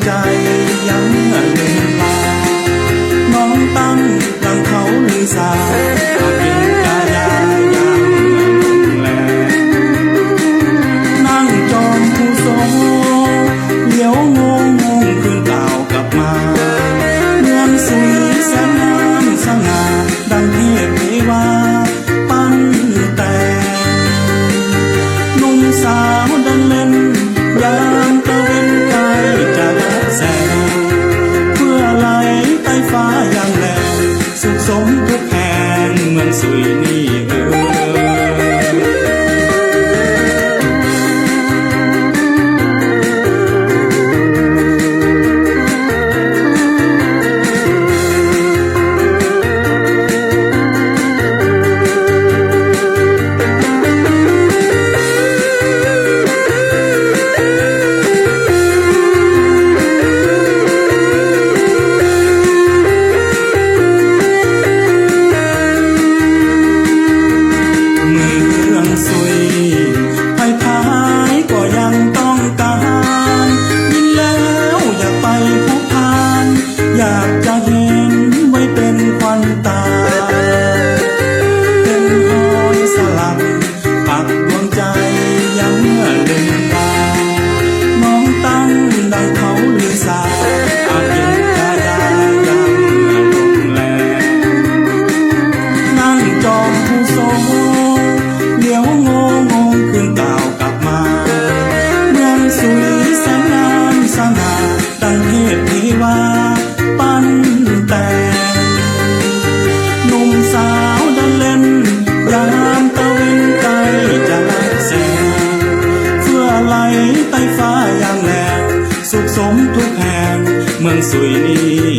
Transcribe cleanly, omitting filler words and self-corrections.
ใจยังลืมลาน้องตั้งดังเขาลือสาอาจเป็นกายายังแลนั่งจอมผู้ทรงเลี้ยวงงคืนเก่ากลับมาเมืองสุยแสนงามสง่าดังเทพเทวาปั้นแต่หนุ่มสาวดันเล่นยามตะเวนไกลจะรับแสงเพื่อไหลใต้ฟ้าอย่างแลสุขสมทุกแห่งเมืองสุยนี่อยากจะเห็นไว้เป็นควันตาเป็นหอยสลักปักดวงใจยังลืมตาน้องตั้งดังเขาลือสาอาจเป็นกายายังลงแลนั่งจอมผู้ทรงเลี้ยวงงคืนเก่ากลับมาเมืองสุยแสนงามสง่าดังเทพเทวาปั้นแต่หนุ่มสาวดันเล่นยามตะเวนไกลจะรับแสงเพื่อไหลใต้ฟ้าอย่างแลสุขสมทุกแห่งเมืองสุยนี้